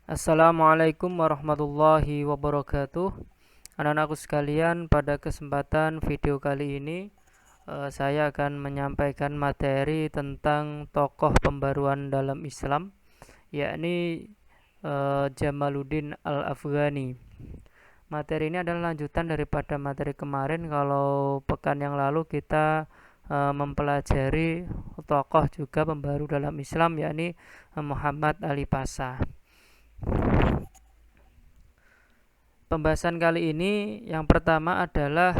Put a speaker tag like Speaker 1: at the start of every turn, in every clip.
Speaker 1: Assalamualaikum warahmatullahi wabarakatuh. Anak-anakku sekalian, pada kesempatan video kali ini saya akan menyampaikan materi tentang tokoh pembaruan dalam Islam, yakni Jamaluddin Al-Afghani. Materi ini adalah lanjutan daripada materi kemarin. Kalau pekan yang lalu kita mempelajari tokoh juga pembaru dalam Islam, yakni Muhammad Ali Pasha. Pembahasan kali ini yang pertama adalah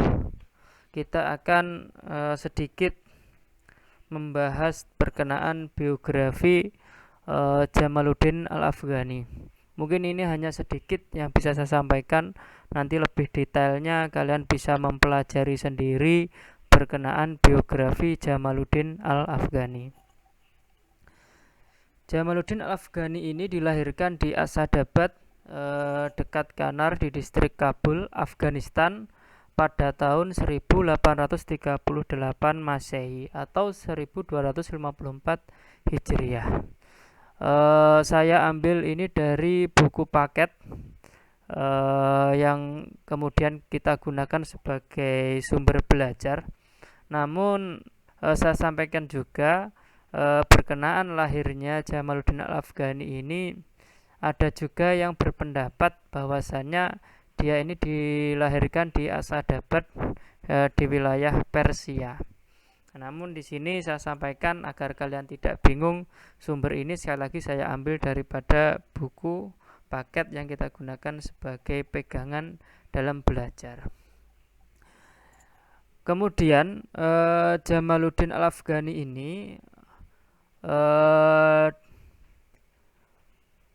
Speaker 1: kita akan sedikit membahas berkenaan biografi Jamaluddin Al-Afghani. Mungkin ini hanya sedikit yang bisa saya sampaikan. Nanti lebih detailnya kalian bisa mempelajari sendiri berkenaan biografi Jamaluddin Al-Afghani. Jamaluddin Al-Afghani ini dilahirkan di Asadabad, dekat Kanar di distrik Kabul, Afghanistan pada tahun 1838 Masehi atau 1254 Hijriah. Saya ambil ini dari buku paket yang kemudian kita gunakan sebagai sumber belajar. Namun saya sampaikan juga berkenaan lahirnya Jamaluddin Al-Afghani ini ada juga yang berpendapat bahwasannya dia ini dilahirkan di Asadabad di wilayah Persia. Namun di sini saya sampaikan agar kalian tidak bingung, sumber ini sekali lagi saya ambil daripada buku paket yang kita gunakan sebagai pegangan dalam belajar. Kemudian Jamaluddin Al-Afghani ini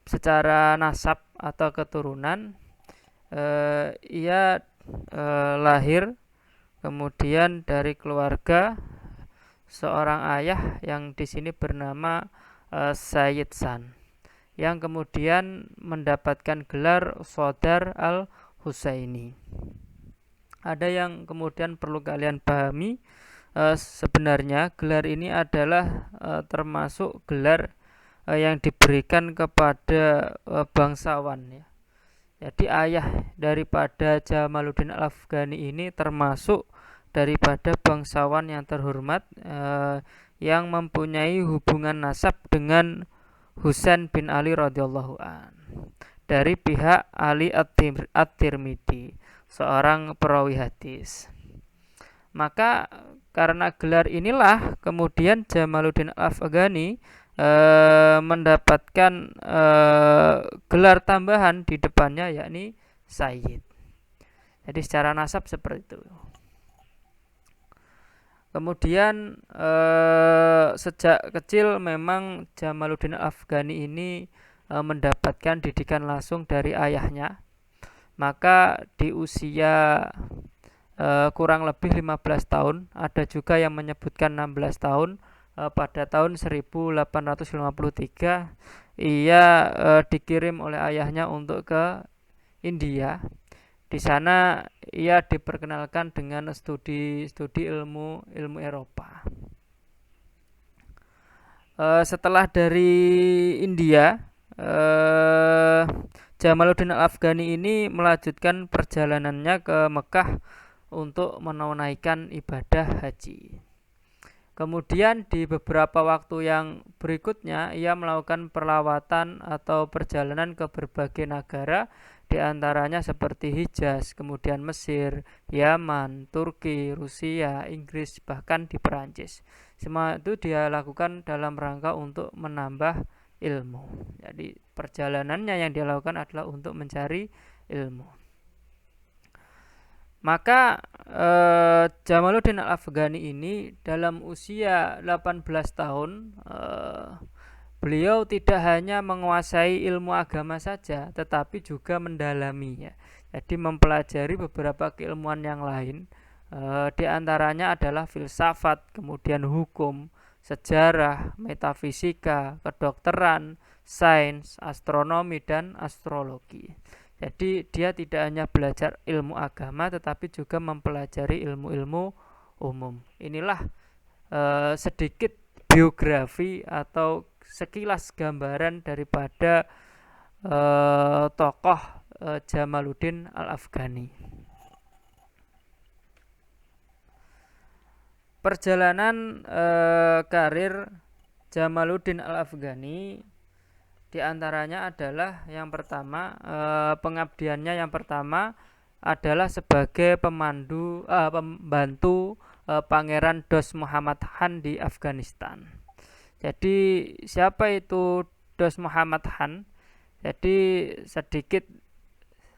Speaker 1: secara nasab atau keturunan ia lahir kemudian dari keluarga seorang ayah yang di sini bernama Sayyid San, yang kemudian mendapatkan gelar Sodar Al-Husaini. Ada yang kemudian perlu kalian pahami, sebenarnya gelar ini adalah termasuk gelar yang diberikan kepada bangsawan, ya. Jadi ayah daripada Jamaluddin Al-Afghani ini termasuk daripada bangsawan yang terhormat yang mempunyai hubungan nasab dengan Husain bin Ali radhiyallahu an dari pihak Ali At-Tirmidzi, seorang perawi hadis. Maka karena gelar inilah kemudian Jamaluddin Al-Afghani mendapatkan gelar tambahan di depannya, yakni Sayyid. Jadi secara nasab seperti itu. Kemudian sejak kecil memang Jamaluddin Al-Afghani ini mendapatkan didikan langsung dari ayahnya. Maka di usia kurang lebih 15 tahun, ada juga yang menyebutkan 16 tahun, pada tahun 1853 ia dikirim oleh ayahnya untuk ke India. Di sana ia diperkenalkan dengan studi ilmu Eropa. Setelah dari India, Jamaluddin Al-Afghani ini melanjutkan perjalanannya ke Mekah untuk menunaikan ibadah haji. Kemudian di beberapa waktu yang berikutnya ia melakukan perlawatan atau perjalanan ke berbagai negara, di antaranya seperti Hijaz, kemudian Mesir, Yaman, Turki, Rusia, Inggris, bahkan di Perancis. Semua itu dia lakukan dalam rangka untuk menambah ilmu. Jadi perjalanannya yang dia lakukan adalah untuk mencari ilmu. Maka Jamaluddin Al-Afghani ini dalam usia 18 tahun beliau tidak hanya menguasai ilmu agama saja, tetapi juga mendalaminya. Jadi mempelajari beberapa keilmuan yang lain, di antaranya adalah filsafat, kemudian hukum, sejarah, metafisika, kedokteran, sains, astronomi, dan astrologi. Jadi dia tidak hanya belajar ilmu agama tetapi juga mempelajari ilmu-ilmu umum. Inilah sedikit biografi atau sekilas gambaran daripada tokoh Jamaluddin Al-Afghani. Perjalanan karir Jamaluddin Al-Afghani diantaranya adalah yang pertama, pengabdiannya yang pertama adalah sebagai pembantu Pangeran Dost Muhammad Khan di Afghanistan. Jadi siapa itu Dost Muhammad Khan? Jadi sedikit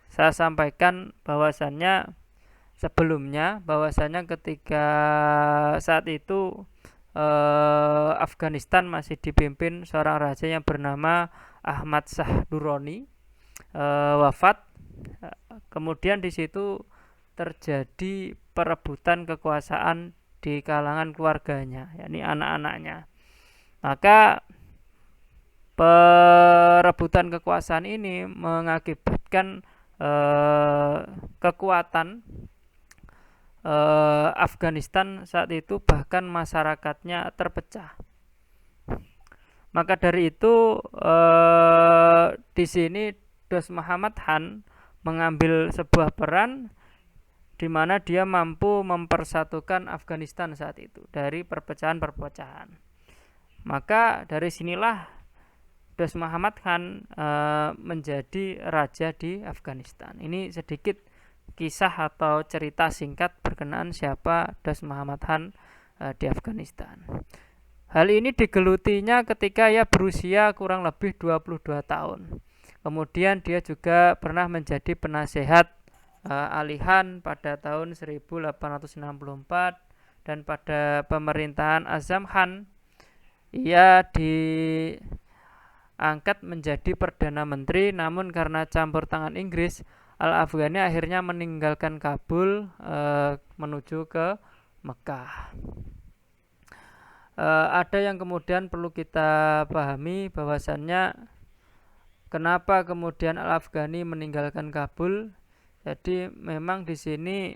Speaker 1: saya sampaikan bahwasannya sebelumnya ketika saat itu Afghanistan masih dipimpin seorang raja yang bernama Ahmad Shah Durrani, wafat. Kemudian di situ terjadi perebutan kekuasaan di kalangan keluarganya, yakni anak-anaknya. Maka perebutan kekuasaan ini mengakibatkan kekuatan Afghanistan saat itu bahkan masyarakatnya terpecah. Maka dari itu di sini Dost Muhammad Khan mengambil sebuah peran di mana dia mampu mempersatukan Afghanistan saat itu dari perpecahan-perpecahan. Maka dari sinilah Dost Muhammad Khan menjadi raja di Afghanistan. Ini sedikit kisah atau cerita singkat berkenaan siapa Dost Muhammad Khan di Afghanistan. Hal ini digelutinya ketika ia berusia kurang lebih 22 tahun. Kemudian dia juga pernah menjadi penasehat alihan pada tahun 1864, dan pada pemerintahan Azam Khan ia diangkat menjadi Perdana Menteri, namun karena campur tangan Inggris, Al-Afghani akhirnya meninggalkan Kabul menuju ke Mekah. Ada yang kemudian perlu kita pahami bahwasannya kenapa kemudian Al-Afghani meninggalkan Kabul. Jadi memang di sini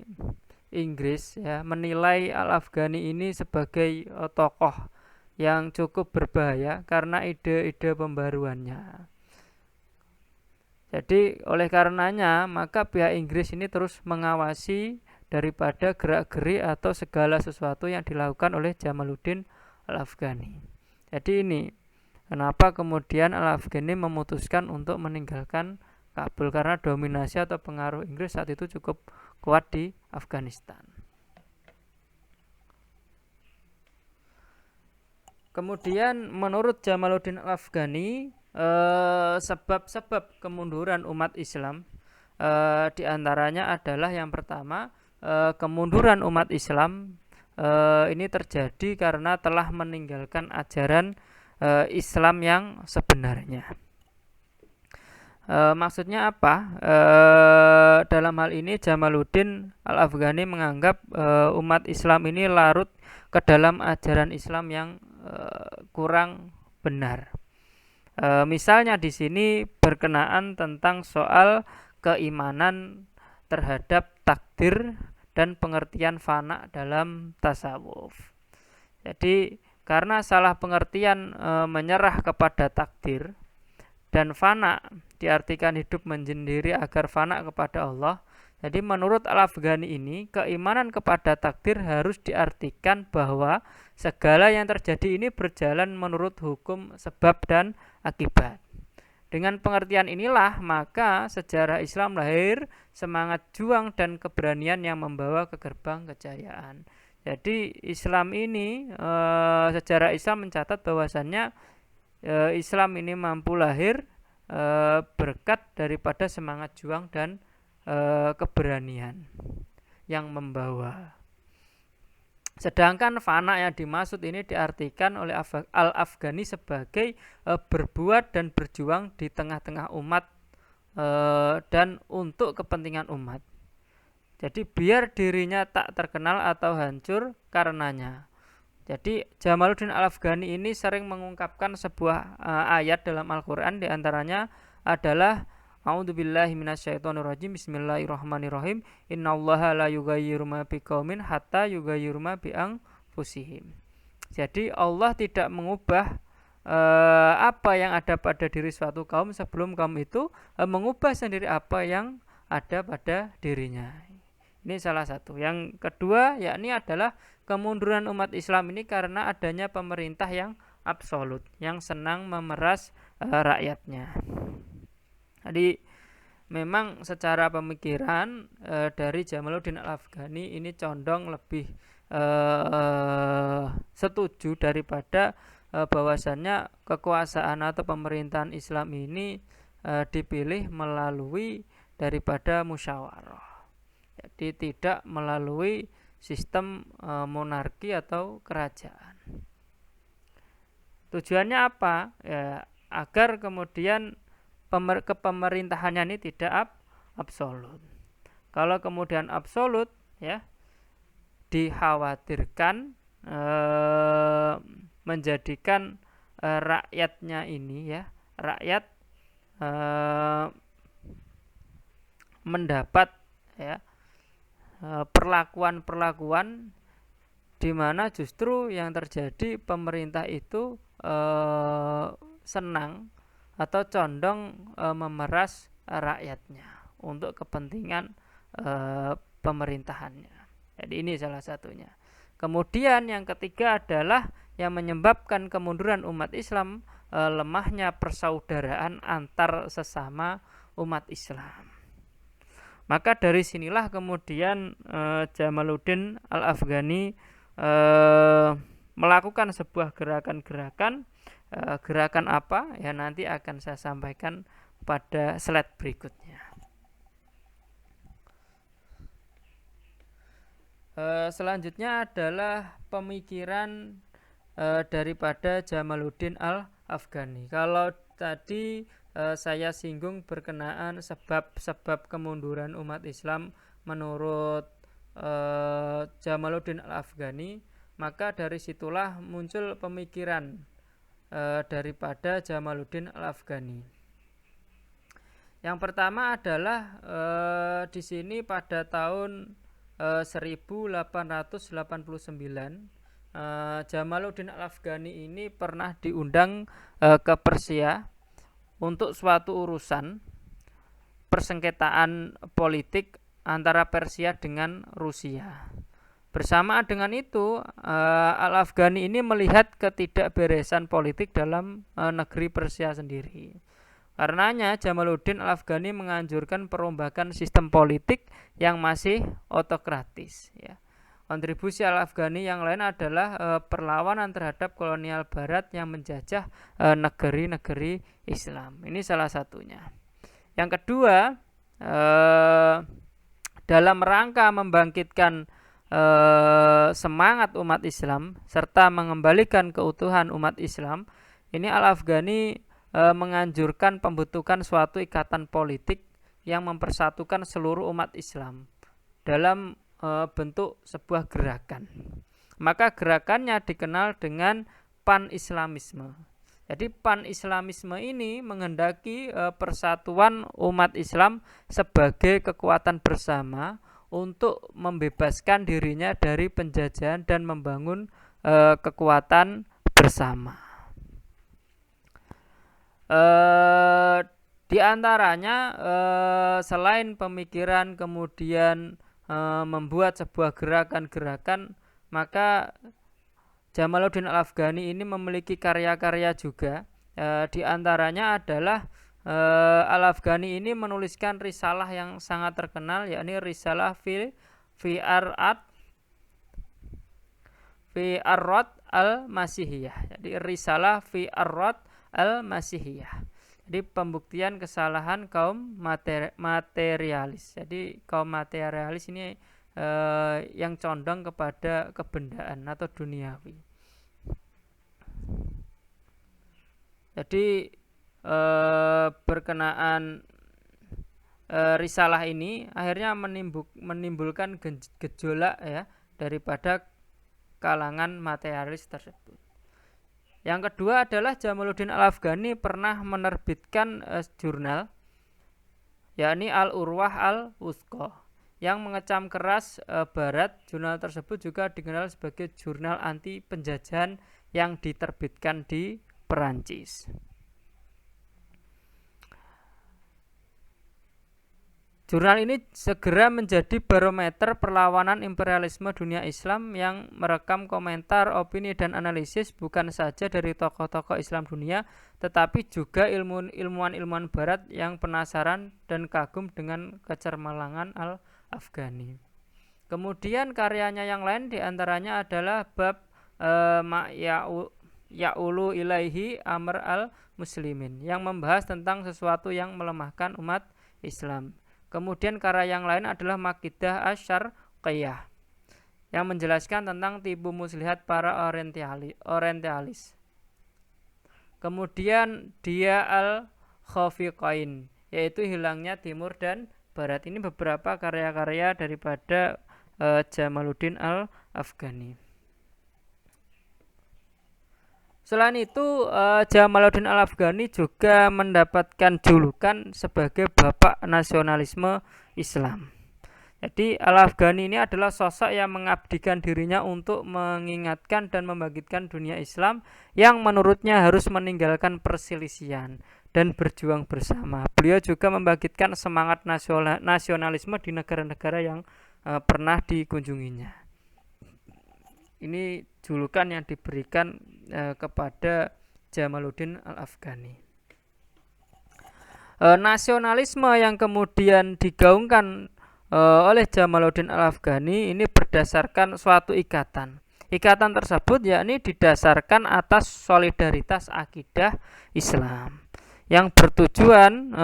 Speaker 1: Inggris menilai Al-Afghani ini sebagai tokoh yang cukup berbahaya karena ide-ide pembaruannya. Jadi oleh karenanya maka pihak Inggris ini terus mengawasi daripada gerak-gerik atau segala sesuatu yang dilakukan oleh Jamaluddin Al-Afghani. Jadi ini kenapa kemudian Al-Afghani memutuskan untuk meninggalkan Kabul, karena dominasi atau pengaruh Inggris saat itu cukup kuat di Afghanistan. Kemudian menurut Jamaluddin Al-Afghani, sebab-sebab kemunduran umat Islam diantaranya adalah yang pertama, kemunduran umat Islam ini terjadi karena telah meninggalkan ajaran Islam yang sebenarnya. Maksudnya apa? Dalam hal ini Jamaluddin Al-Afghani menganggap umat Islam ini larut ke dalam ajaran Islam yang kurang benar. Misalnya di sini berkenaan tentang soal keimanan terhadap takdir dan pengertian fana dalam tasawuf. Jadi karena salah pengertian menyerah kepada takdir dan fana diartikan hidup menyendiri agar fana kepada Allah. Jadi menurut Al-Afghani ini, keimanan kepada takdir harus diartikan bahwa segala yang terjadi ini berjalan menurut hukum sebab dan akibat. Dengan pengertian inilah maka sejarah Islam lahir, semangat juang dan keberanian yang membawa ke gerbang kejayaan. Jadi Islam ini, sejarah Islam mencatat bahwasannya Islam ini mampu lahir berkat daripada semangat juang dan keberanian yang membawa. Sedangkan fana yang dimaksud ini diartikan oleh Al-Afghani sebagai berbuat dan berjuang di tengah-tengah umat dan untuk kepentingan umat. Jadi biar dirinya tak terkenal atau hancur karenanya. Jadi Jamaluddin Al-Afghani ini sering mengungkapkan sebuah ayat dalam Al-Quran, diantaranya adalah A'udzubillahi minasyaitonirrajim. Bismillahirrahmanirrahim. Innallaha la yughayyiru ma biqaumin hatta yughayyiru ma bi anfusihim. Jadi Allah tidak mengubah apa yang ada pada diri suatu kaum sebelum kaum itu mengubah sendiri apa yang ada pada dirinya. Ini salah satu. Yang kedua yakni adalah kemunduran umat Islam ini karena adanya pemerintah yang absolut, yang senang memeras rakyatnya. Jadi memang secara pemikiran dari Jamaluddin Al-Afghani ini condong lebih setuju daripada bahwasannya kekuasaan atau pemerintahan Islam ini dipilih melalui daripada musyawarah. Jadi tidak melalui sistem monarki atau kerajaan. Tujuannya apa? Ya, agar kemudian kepemerintahannya ini tidak absolut. Kalau kemudian absolut, ya dikhawatirkan menjadikan rakyatnya ini, ya rakyat mendapat ya perlakuan-perlakuan di mana justru yang terjadi pemerintah itu senang atau condong memeras rakyatnya untuk kepentingan pemerintahannya. Jadi ini salah satunya. Kemudian yang ketiga adalah yang menyebabkan kemunduran umat Islam lemahnya persaudaraan antar sesama umat Islam. Maka dari sinilah kemudian Jamaluddin Al-Afghani melakukan sebuah gerakan-gerakan. Gerakan apa? Ya nanti akan saya sampaikan pada slide berikutnya. Selanjutnya adalah pemikiran daripada Jamaluddin Al-Afghani. Kalau tadi saya singgung berkenaan sebab-sebab kemunduran umat Islam menurut Jamaluddin Al-Afghani, maka dari situlah muncul pemikiran daripada Jamaluddin Al-Afghani. Yang pertama adalah di sini pada tahun 1889 Jamaluddin Al-Afghani ini pernah diundang ke Persia untuk suatu urusan persengketaan politik antara Persia dengan Rusia. Bersamaan dengan itu Al-Afghani ini melihat ketidakberesan politik dalam negeri Persia sendiri. Karenanya Jamaluddin Al-Afghani menganjurkan perombakan sistem politik yang masih otokratis. Ya. Kontribusi Al-Afghani yang lain adalah perlawanan terhadap kolonial Barat yang menjajah negeri-negeri Islam. Ini salah satunya. Yang kedua, dalam rangka membangkitkan semangat umat Islam serta mengembalikan keutuhan umat Islam, ini Al-Afghani menganjurkan pembentukan suatu ikatan politik yang mempersatukan seluruh umat Islam dalam bentuk sebuah gerakan. Maka gerakannya dikenal dengan pan-islamisme. Jadi pan-islamisme ini menghendaki persatuan umat Islam sebagai kekuatan bersama untuk membebaskan dirinya dari penjajahan dan membangun kekuatan bersama. Di antaranya selain pemikiran kemudian membuat sebuah gerakan-gerakan, maka Jamaluddin Al-Afghani ini memiliki karya-karya juga. Di antaranya adalah Al-Afghani ini menuliskan risalah yang sangat terkenal, yakni risalah fi ar-rad al-masihiyah. Jadi risalah fi ar-rad al-masihiyah. Jadi pembuktian kesalahan kaum materialis. Jadi kaum materialis ini yang condong kepada kebendaan atau duniawi. Jadi berkenaan risalah ini akhirnya menimbulkan gejolak ya daripada kalangan materialis tersebut. Yang kedua adalah Jamaluddin Al-Afghani pernah menerbitkan jurnal, yakni Al-Urwah Al-Wuthqa, yang mengecam keras Barat. Jurnal tersebut juga dikenal sebagai jurnal anti penjajahan yang diterbitkan di Perancis. Jurnal ini segera menjadi barometer perlawanan imperialisme dunia Islam yang merekam komentar, opini, dan analisis bukan saja dari tokoh-tokoh Islam dunia, tetapi juga ilmuwan-ilmuwan Barat yang penasaran dan kagum dengan kecermelangan Al-Afghani. Kemudian karyanya yang lain diantaranya adalah bab Ya'ulu ilaihi amr al-muslimin yang membahas tentang sesuatu yang melemahkan umat Islam. Kemudian karya yang lain adalah Makidah Asy-Syarqiyyah yang menjelaskan tentang tipu muslihat para orientalis. Kemudian Dia al-Khafiqain, yaitu hilangnya timur dan barat. Ini beberapa karya-karya daripada Jamaluddin Al-Afghani. Selain itu, Jamaluddin Al-Afghani juga mendapatkan julukan sebagai bapak nasionalisme Islam. Jadi Al-Afghani ini adalah sosok yang mengabdikan dirinya untuk mengingatkan dan membangkitkan dunia Islam yang menurutnya harus meninggalkan perselisihan dan berjuang bersama. Beliau juga membangkitkan semangat nasionalisme di negara-negara yang pernah dikunjunginya. Ini julukan yang diberikan kepada Jamaluddin Al-Afghani. Nasionalisme yang kemudian digaungkan oleh Jamaluddin Al-Afghani ini berdasarkan suatu ikatan. Ikatan tersebut yakni didasarkan atas solidaritas akidah Islam yang bertujuan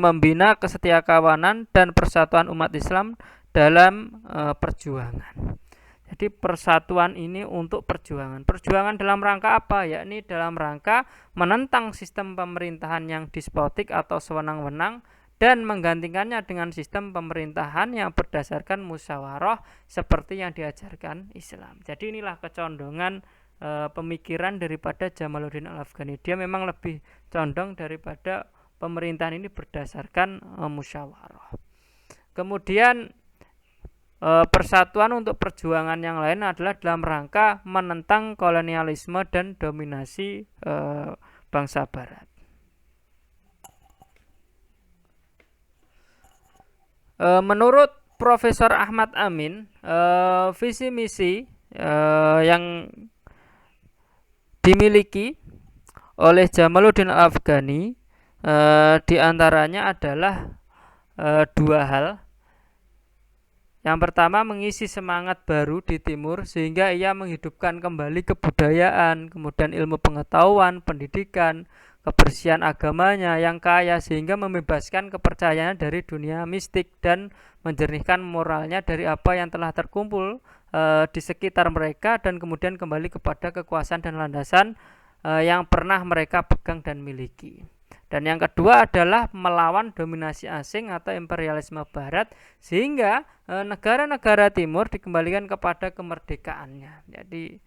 Speaker 1: membina kesetiakawanan dan persatuan umat Islam dalam perjuangan. Jadi persatuan ini untuk perjuangan. Perjuangan dalam rangka apa? Yakni dalam rangka menentang sistem pemerintahan yang despotik atau sewenang-wenang dan menggantikannya dengan sistem pemerintahan yang berdasarkan musyawarah seperti yang diajarkan Islam. Jadi inilah kecondongan pemikiran daripada Jamaluddin Al-Afghani. Dia memang lebih condong daripada pemerintahan ini berdasarkan musyawarah. Kemudian persatuan untuk perjuangan yang lain adalah dalam rangka menentang kolonialisme dan dominasi bangsa Barat. Menurut Profesor Ahmad Amin, visi misi yang dimiliki oleh Jamaluddin Al-Afghani diantaranya adalah dua hal. Yang pertama, mengisi semangat baru di timur sehingga ia menghidupkan kembali kebudayaan, kemudian ilmu pengetahuan, pendidikan, kebersihan agamanya yang kaya sehingga membebaskan kepercayaan dari dunia mistik dan menjernihkan moralnya dari apa yang telah terkumpul di sekitar mereka dan kemudian kembali kepada kekuasaan dan landasan yang pernah mereka pegang dan miliki. Dan yang kedua adalah melawan dominasi asing atau imperialisme barat sehingga negara-negara timur dikembalikan kepada kemerdekaannya. Jadi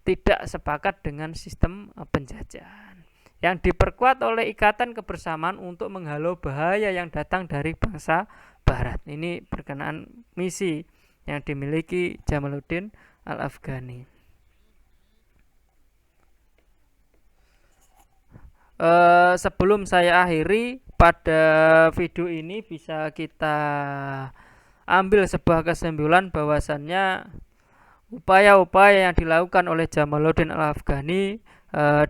Speaker 1: tidak sepakat dengan sistem penjajahan yang diperkuat oleh ikatan kebersamaan untuk menghalau bahaya yang datang dari bangsa barat. Ini berkenaan misi yang dimiliki Jamaluddin Al-Afghani. Sebelum saya akhiri pada video ini, bisa kita ambil sebuah kesimpulan bahwasannya upaya-upaya yang dilakukan oleh Jamaluddin Al-Afghani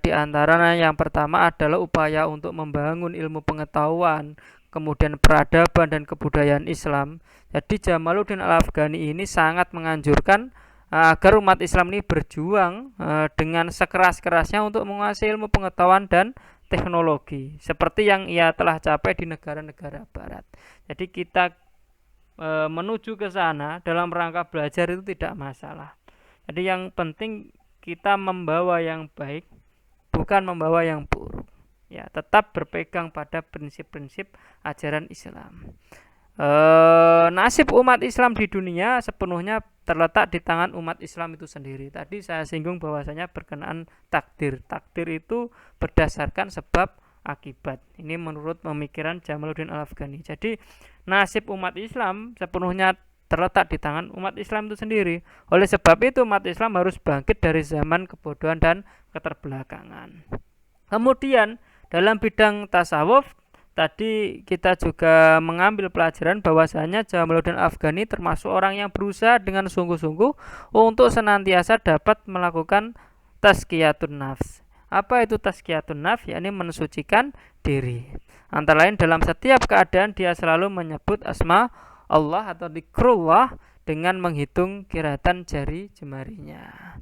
Speaker 1: diantaranya yang pertama adalah upaya untuk membangun ilmu pengetahuan, kemudian peradaban dan kebudayaan Islam. Jadi Jamaluddin Al-Afghani ini sangat menganjurkan agar umat Islam ini berjuang dengan sekeras-kerasnya untuk menguasai ilmu pengetahuan dan teknologi seperti yang ia telah capai di negara-negara barat. Jadi kita menuju ke sana dalam rangka belajar itu tidak masalah. Jadi yang penting kita membawa yang baik, bukan membawa yang buruk. Ya, tetap berpegang pada prinsip-prinsip ajaran Islam. Nasib umat Islam di dunia sepenuhnya terletak di tangan umat Islam itu sendiri. Tadi saya singgung bahwasanya berkenaan takdir. Takdir itu berdasarkan sebab akibat. Ini menurut pemikiran Jamaluddin Al-Afghani. Jadi nasib umat Islam sepenuhnya terletak di tangan umat Islam itu sendiri. Oleh sebab itu umat Islam harus bangkit dari zaman kebodohan dan keterbelakangan. Kemudian dalam bidang tasawuf tadi kita juga mengambil pelajaran bahwasanya Jamaluddin Afghani termasuk orang yang berusaha dengan sungguh-sungguh untuk senantiasa dapat melakukan tazkiyatun nafs. Apa itu tazkiyatun nafs? Yakni mensucikan diri. Antara lain dalam setiap keadaan dia selalu menyebut asma Allah atau zikrullah dengan menghitung kiratan jari jemarinya.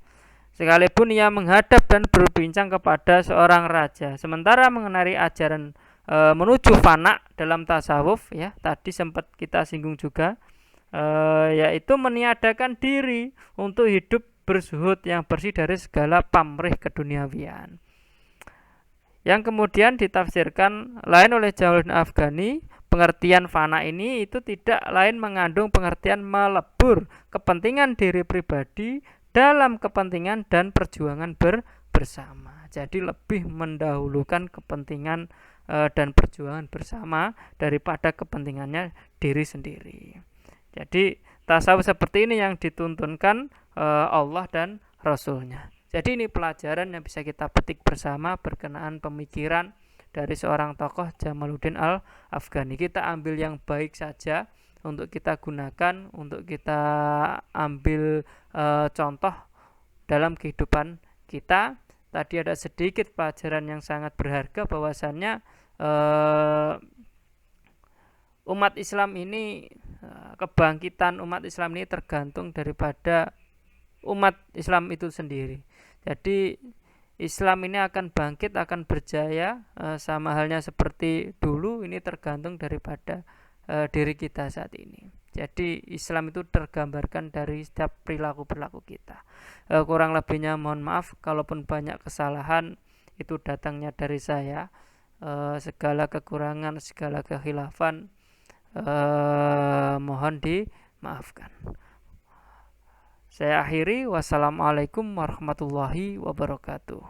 Speaker 1: Sekalipun ia menghadap dan berbincang kepada seorang raja, sementara mengenai ajaran menuju fana dalam tasawuf, ya tadi sempat kita singgung juga, yaitu meniadakan diri untuk hidup berzuhud yang bersih dari segala pamrih keduniawian. Yang kemudian ditafsirkan lain oleh Jamaluddin Afghani, pengertian fana ini itu tidak lain mengandung pengertian melebur kepentingan diri pribadi dalam kepentingan dan perjuangan bersama. Jadi lebih mendahulukan kepentingan dan perjuangan bersama daripada kepentingannya diri sendiri. Jadi tasawuf seperti ini yang dituntunkan Allah dan Rasulnya. Jadi ini pelajaran yang bisa kita petik bersama berkenaan pemikiran dari seorang tokoh Jamaluddin Al-Afghani. Kita ambil yang baik saja untuk kita gunakan, untuk kita ambil contoh dalam kehidupan kita. Tadi ada sedikit pelajaran yang sangat berharga bahwasannya umat Islam ini, kebangkitan umat Islam ini tergantung daripada umat Islam itu sendiri. Jadi Islam ini akan bangkit, akan berjaya, sama halnya seperti dulu, ini tergantung daripada diri kita saat ini. Jadi Islam itu tergambarkan dari setiap perilaku-perilaku kita. Kurang lebihnya mohon maaf, kalaupun banyak kesalahan itu datangnya dari saya. Segala kekurangan, segala kekhilafan mohon dimaafkan. Saya akhiri, wassalamualaikum warahmatullahi wabarakatuh.